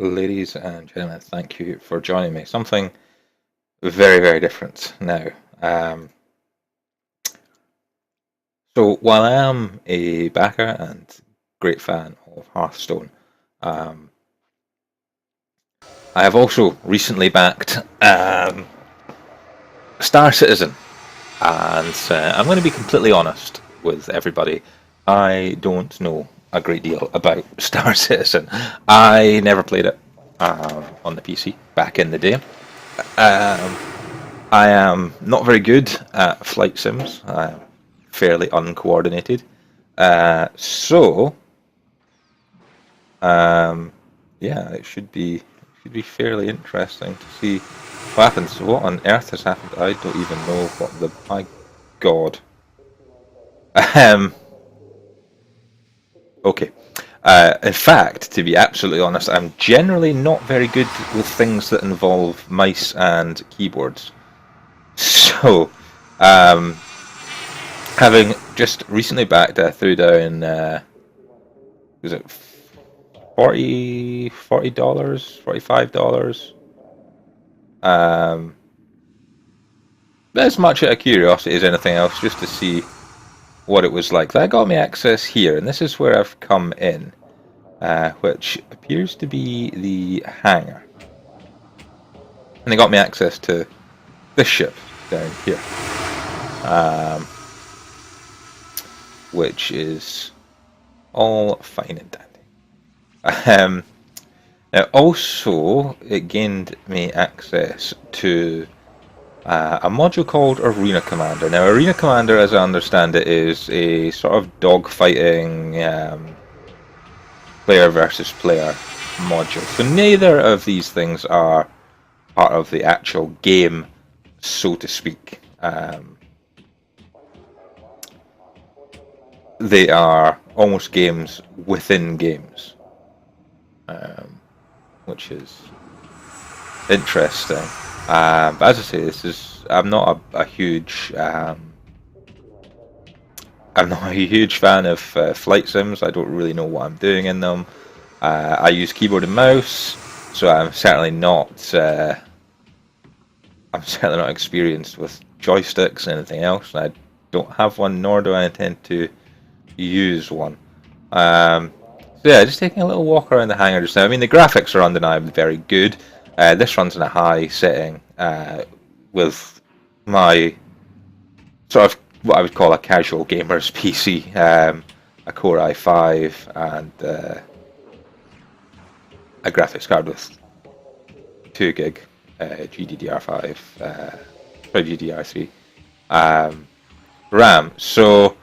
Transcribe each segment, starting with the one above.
Ladies and gentlemen, thank you for joining me. Something very, very different now. Um, so, while I am a backer and great fan of Hearthstone, um, I have also recently backed Star Citizen. And I'm going to be completely honest with everybody. I don't know a great deal about Star Citizen. I never played it on the PC back in the day. Um, I am not very good at flight sims. I'm fairly uncoordinated. So, um, yeah, it should be fairly interesting to see what happens. What on earth has happened? I don't even know what the my God. Um, okay. In fact, to be absolutely honest, I'm generally not very good with things that involve mice and keyboards. So, um, having just recently backed, I threw down, was it $40, $45? Um, as much out of curiosity as anything else, just to see what it was like. That got me access here, and this is where I've come in, which appears to be the hangar. And they got me access to this ship down here, um, which is all fine and dandy. Now also, it gained me access to a module called Arena Commander. Now, Arena Commander, as I understand it, is a sort of dogfighting player versus player module. So neither of these things are part of the actual game, so to speak. They are almost games within games, which is interesting. But as I say, I'm not a huge I'm not a huge fan of flight sims. I don't really know what I'm doing in them. I use keyboard and mouse, so I'm certainly not experienced with joysticks and anything else. I don't have one, nor do I intend to use one. So yeah, just taking a little walk around the hangar just now. I mean, the graphics are undeniably very good. This runs in a high setting with my sort of what I would call a casual gamer's PC, a Core i5 and a graphics card with 2 gig GDDR5, sorry, GDDR3 RAM. So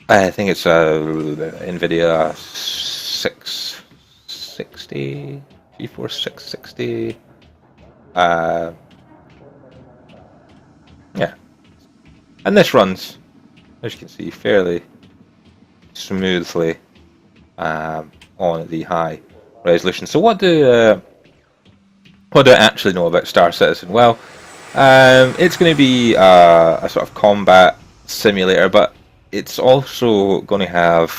I think it's a NVIDIA 660, GeForce 660. Yeah, and this runs, as you can see, fairly smoothly on the high resolution. So what do I actually know about Star Citizen? Well, it's going to be a sort of combat simulator, but it's also going to have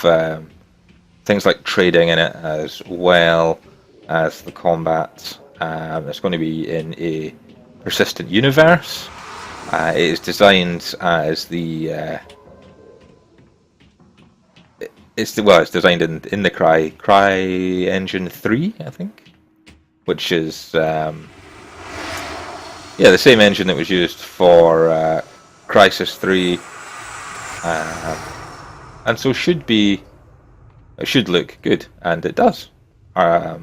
things like trading in it as well as the combat. It's going to be in a persistent universe. It is designed as it's designed in the Cry Engine 3, I think, which is the same engine that was used for Crisis 3, and so it should look good, and it does. But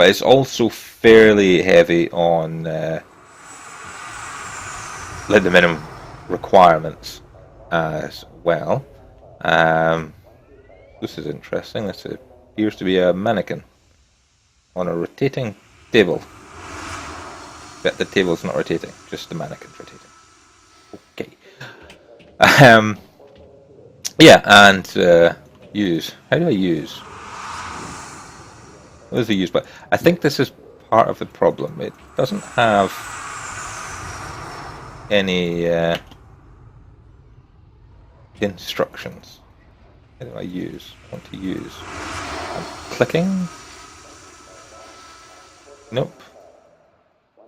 it's also fairly heavy on the minimum requirements as well. This is interesting. This appears to be a mannequin on a rotating table. But the table's not rotating, just the mannequin's rotating. Okay. Yeah, and use. How do I use? What is the use? But I think this is part of the problem. It doesn't have any instructions. How do I use? I want to use. I'm clicking? Nope.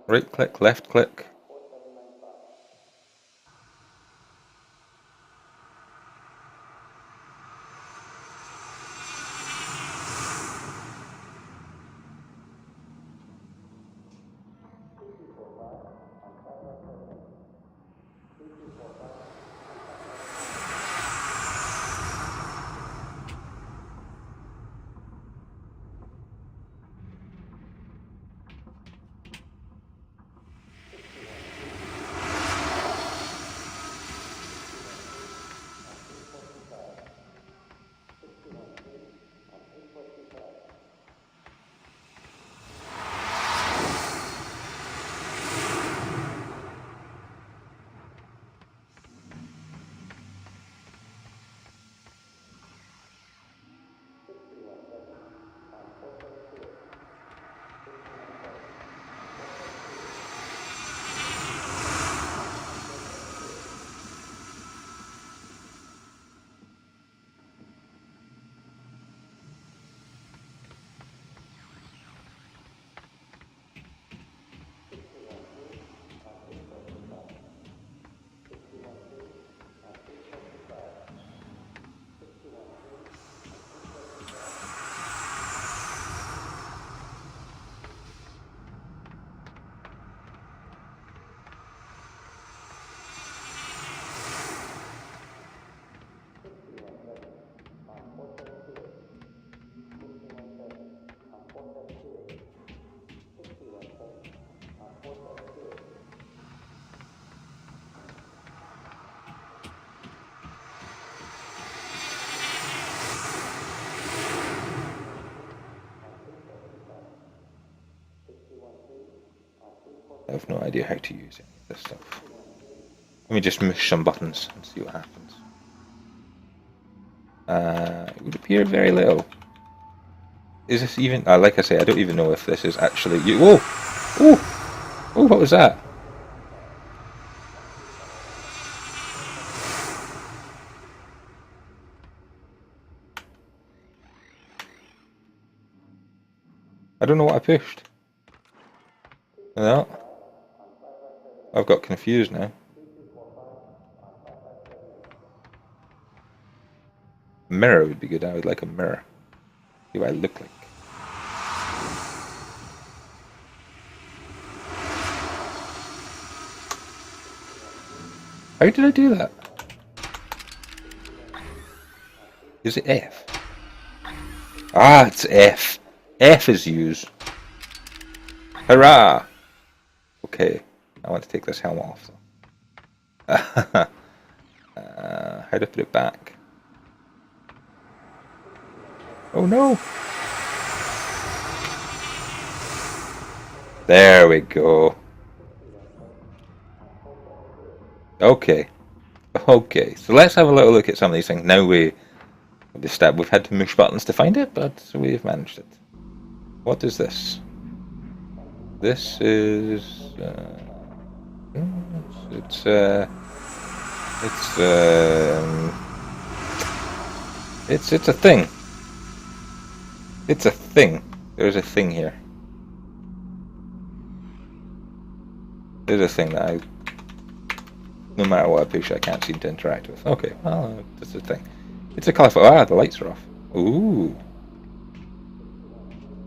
Right click, left click. I have no idea how to use any of this stuff. Let me just mush some buttons and see what happens. It would appear very little. Is this even... like I say, I don't even know if this is actually... Whoa! Oh! Oh, what was that? I don't know what I pushed. No. I've got confused now. Mirror would be good. I would like a mirror. See what I look like. How did I do that? Is it F? Ah, it's F. F is use. Hurrah! Okay, I want to take this helmet off though. How do I put it back? Oh no! There we go. Okay. Okay, so let's have a little look at some of these things. Now we've had to mush buttons to find it, but we've managed it. What is this? This is... it's a thing. It's a thing. There's a thing here. There's a thing that no matter what I push, I can't seem to interact with. Okay, well, that's the thing. It's a colourful... Ah, the lights are off. Ooh.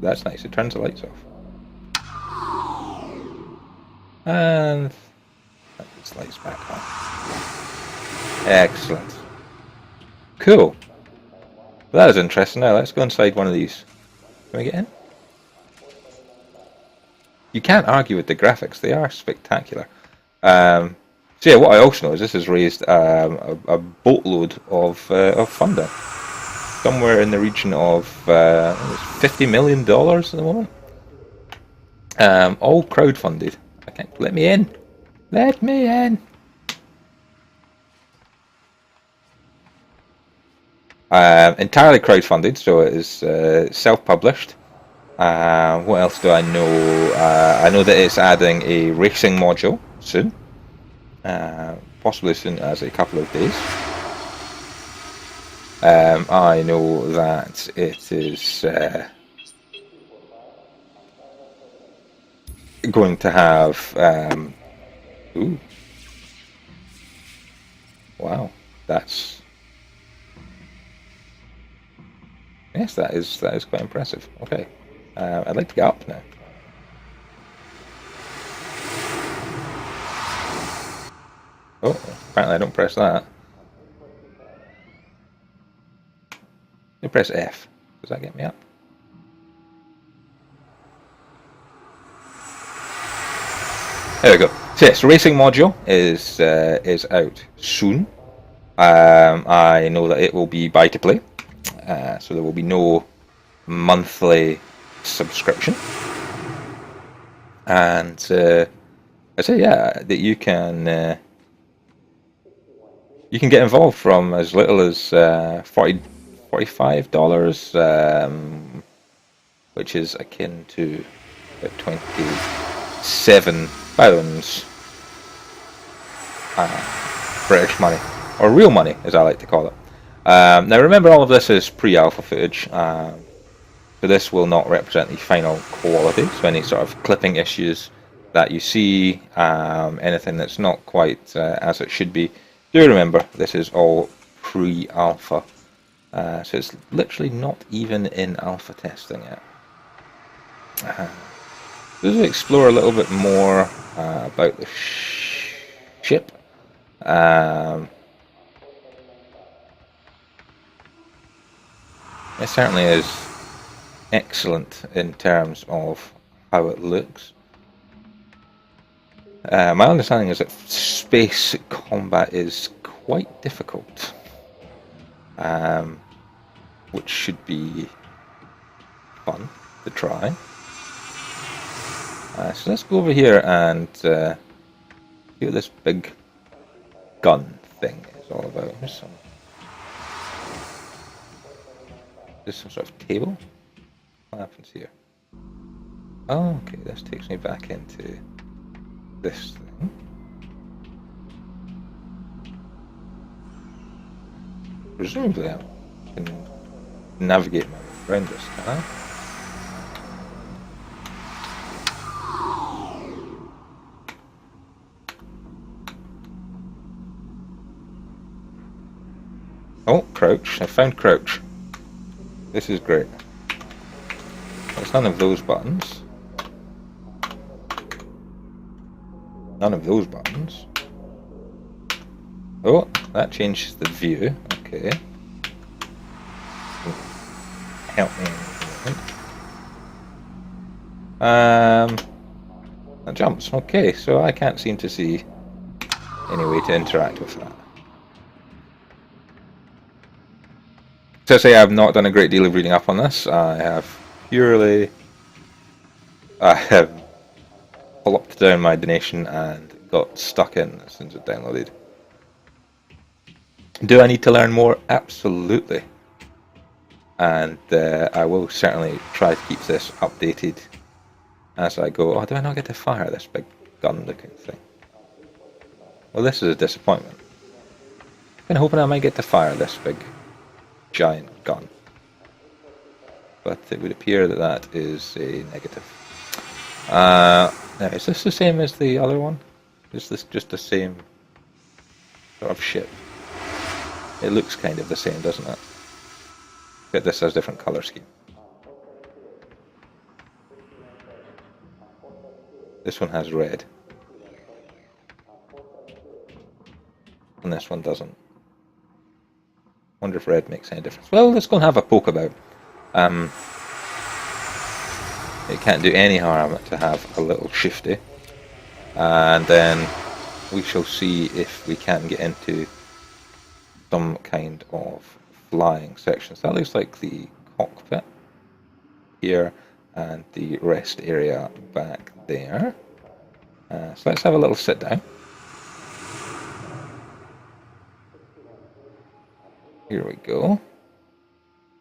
That's nice. It turns the lights off. And... that puts the lights back on. Excellent. Cool. Well, that is interesting. Now, let's go inside one of these. Can we get in? You can't argue with the graphics. They are spectacular. So yeah, what I also know is this has raised a boatload of funding, somewhere in the region of $50 million at the moment. All crowdfunded. I can't let me in. Let me in. Entirely crowdfunded, so it is self-published. What else do I know? I know that it's adding a racing module soon. Possibly as soon as a couple of days. I know that it is going to have. Ooh, wow, that's. Yes, that is quite impressive. Okay, I'd like to get up now. Oh, apparently I don't press that. I press F. Does that get me up? There we go. So yes, racing module is out soon. I know that it will be buy to play, so there will be no monthly subscription. And I say, yeah, that you can get involved from as little as $45, which is akin to about £27 British money, or real money, as I like to call it. Now, remember, all of this is pre-alpha footage, so this will not represent the final quality. So any sort of clipping issues that you see, anything that's not quite as it should be, do remember this is all pre-alpha. So it's literally not even in alpha testing yet. Let's explore a little bit more about the ship. It certainly is excellent in terms of how it looks. My understanding is that space combat is quite difficult, which should be fun to try. So let's go over here and see what this big gun thing is all about. Here's some sort of table. What happens here? Oh, okay, this takes me back into this thing. Presumably I can navigate my way around this, can I? Oh, crouch. I found crouch. This is great. There's none of those buttons. None of those buttons. Oh, that changes the view. Okay. Help me in a moment. That jumps. Okay, so I can't seem to see any way to interact with that. So I say I've not done a great deal of reading up on this. I have plopped down my donation and got stuck in as soon as it downloaded. Do I need to learn more? Absolutely. And I will certainly try to keep this updated as I go. Oh, do I not get to fire this big gun looking thing? Well, this is a disappointment. I'm kind of hoping I might get to fire this big giant gun. But it would appear that that is a negative. Now, is this the same as the other one? Is this just the same sort of ship? It looks kind of the same, doesn't it? But this has a different colour scheme. This one has red. And this one doesn't. Wonder if red makes any difference. Well, let's go and have a poke about. It can't do any harm to have a little shifty. And then we shall see if we can get into some kind of flying section. So that looks like the cockpit here and the rest area back there. So let's have a little sit down. Here we go.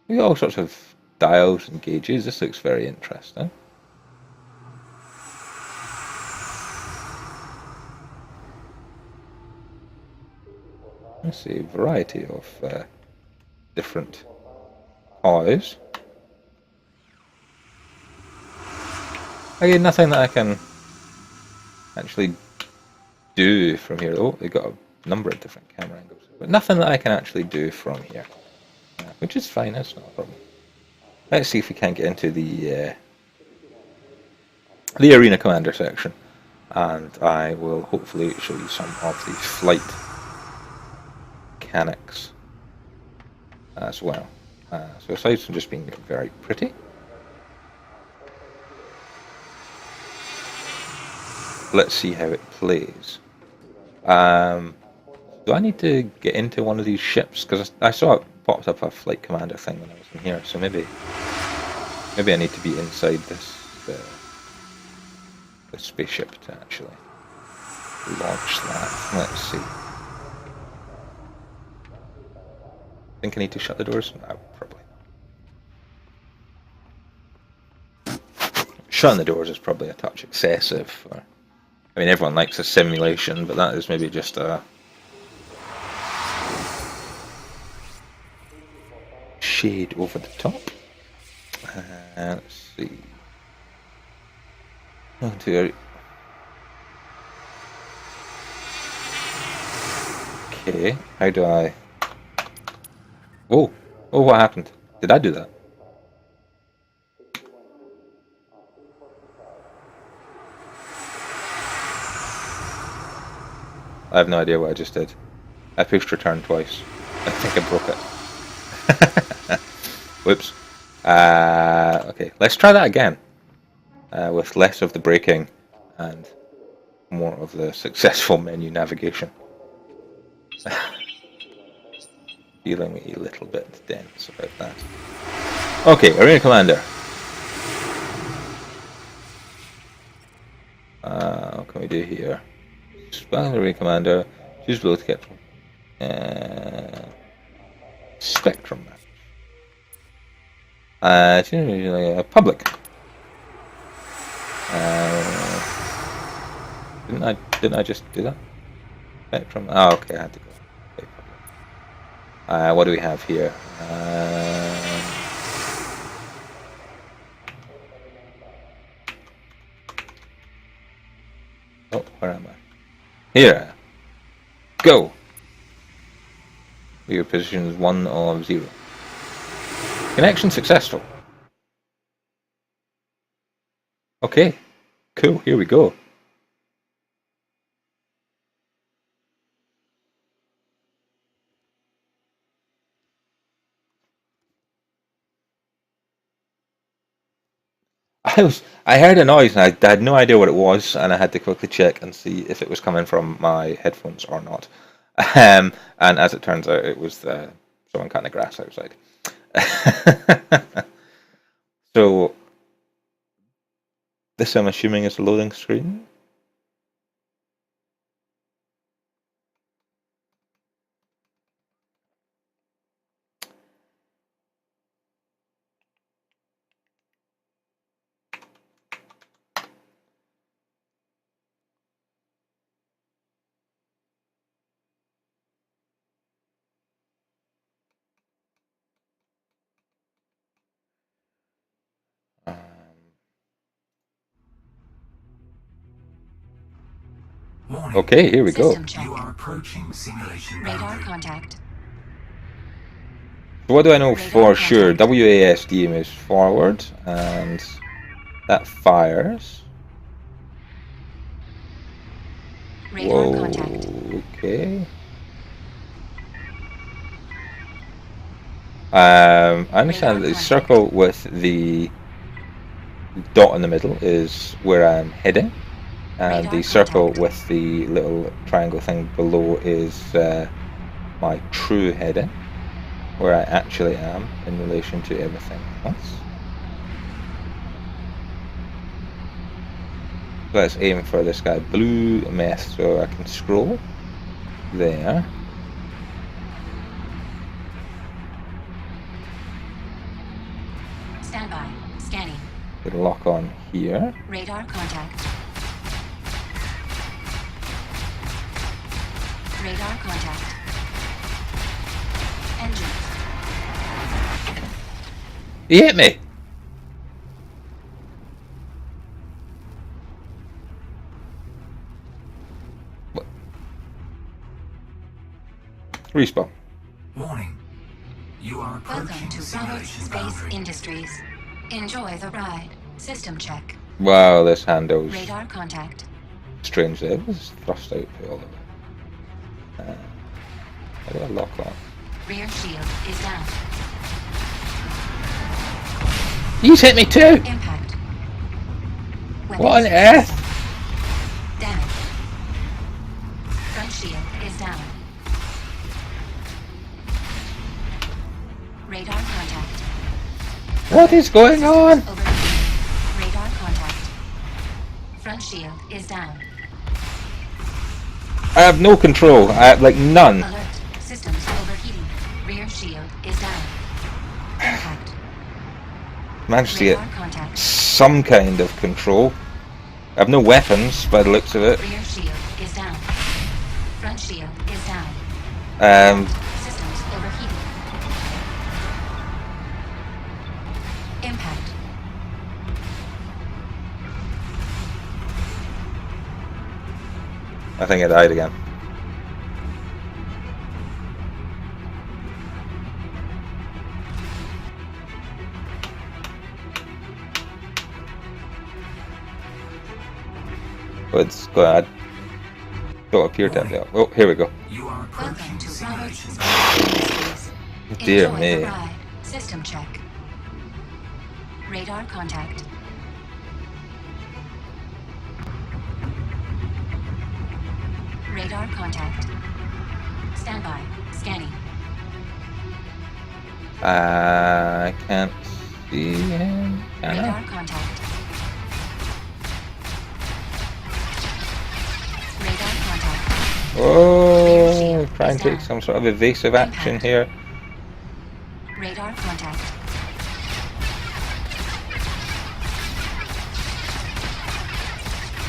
We got all sorts of dials and gauges. This looks very interesting. Let's see, variety of different toys. Again, nothing that I can actually do from here. Oh, they got a number of different camera angles, but nothing that I can actually do from here, which is fine. That's not a problem. Let's see if we can get into the Arena Commander section, and I will hopefully show you some of the flight mechanics as well. So aside from just being very pretty, let's see how it plays. Do I need to get into one of these ships? Because I saw it popped up a flight commander thing when I was in here, so maybe I need to be inside this spaceship to actually launch that. Let's see. Think I need to shut the doors? No, probably. Shutting the doors is probably a touch excessive. I mean, everyone likes a simulation, but that is maybe just a shade over the top. Let's see. Oh dear. Okay, how do I... Oh, what happened? Did I do that? I have no idea what I just did. I pushed return twice. I think I broke it. Whoops. Okay, let's try that again. With less of the braking and more of the successful menu navigation. Feeling a little bit dense about that. Okay, Arena Commander. What can we do here? Spelling Arena Commander. Choose below to get Spectrum match. Public. Didn't I just do that? Spectrum. Oh, okay, I had to go. Okay, what do we have here? Oh, where am I? Here. Go. Your position is 1 of 0. Connection successful. Okay. Cool. Here we go. I heard a noise and I had no idea what it was, and I had to quickly check and see if it was coming from my headphones or not. And as it turns out, it was someone cutting the grass outside. So this, I'm assuming, is a loading screen. Okay, here we go. You are approaching simulation radar contact. So what do I know for sure? WASD moves forward, and that fires. Radar contact. Okay. I understand that the circle with the dot in the middle is where I'm heading, and the circle with the little triangle thing below is my true heading, where I actually am in relation to everything else. So let's aim for this guy, blue meth, so I can scroll there. Stand by. Scanning. Can lock on here. Radar contact. Radar contact. Engines. He hit me! Respawn. Warning. You are Welcome approaching to Roberts simulation Space boundary. Industries. Enjoy the ride. System check. Wow, this handle's Radar contact. strange there. It was thrust out all of it. How do I lock on? Rear shield is down. He's hit me too! Impact. What on Weapons earth? damage. Front shield is down. Radar contact. What is going on? Overheating. Radar contact. Front shield is down. I have no control. I have, like, none. Alert. Systems overheating. Rear shield is down. Impact. Managed to get Radar contact. some kind of control. I have no weapons by the looks of it. Rear shield is down. Front shield is down. Systems overheating. Impact. I think I died again. But it's glad. Don't appear to have that. Oh, here we go. You are Welcome approaching to Roberts simulation Space boundary. Industries. Dear Enjoy me. the ride. System check. Radar contact. Radar contact. Standby. Scanning. I can't see him. Can Radar I? contact. Radar contact. Oh, try and take some sort of evasive action here. Radar contact.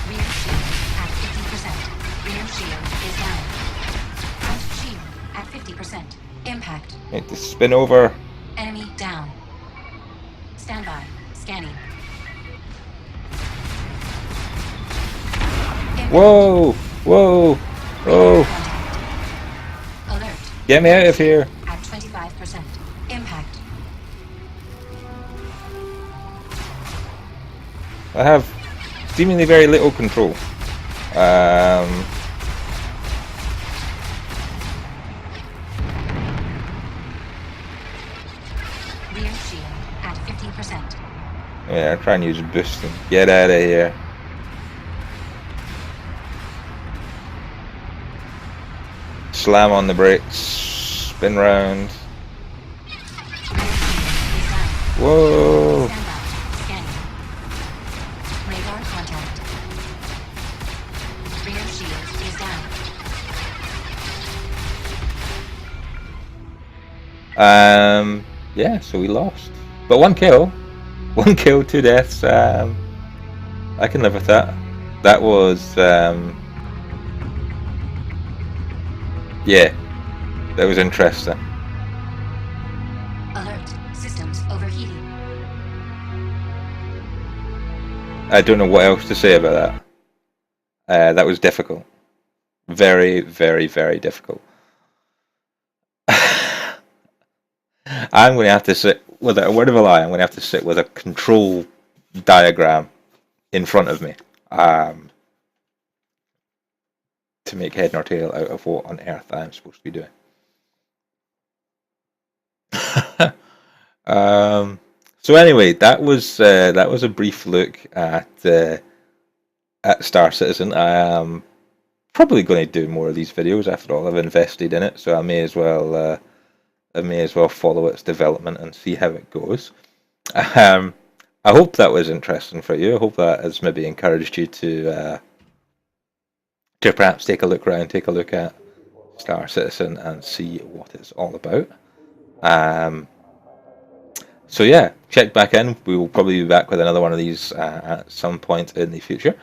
Rear shield at 50%. Rear shield is down. Front shield at 50%. Impact. Need to spin over. Enemy down. Standby. Scanning. Impact. Whoa! Whoa! Whoa! Contact. Alert. Get me out of here! At 25%. Impact. I have seemingly very little control. Rear shield at 50%. Yeah, try and use boost and get out of here. Slam on the brakes, spin round. Rear shield is down. Whoa! Standby. Scanning. Radar contact. Rear shield is down. Yeah, so we lost. But one kill. One kill, 2 deaths. I can live with that. That was, yeah, that was interesting. Alert. Systems overheating. I don't know what else to say about that. That was difficult. Very, very, very difficult. I'm going to have to sit with a word of a lie. I'm going to have to sit with a control diagram in front of me to make head nor tail out of what on earth I'm supposed to be doing. So anyway, that was a brief look at Star Citizen. I am probably going to do more of these videos. After all, I've invested in it, so I may as well follow its development and see how it goes. I hope that was interesting for you. I hope that has maybe encouraged you to perhaps take a look around, take a look at Star Citizen and see what it's all about. So yeah, check back in. We will probably be back with another one of these at some point in the future.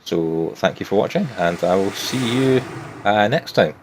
So thank you for watching, and I will see you next time.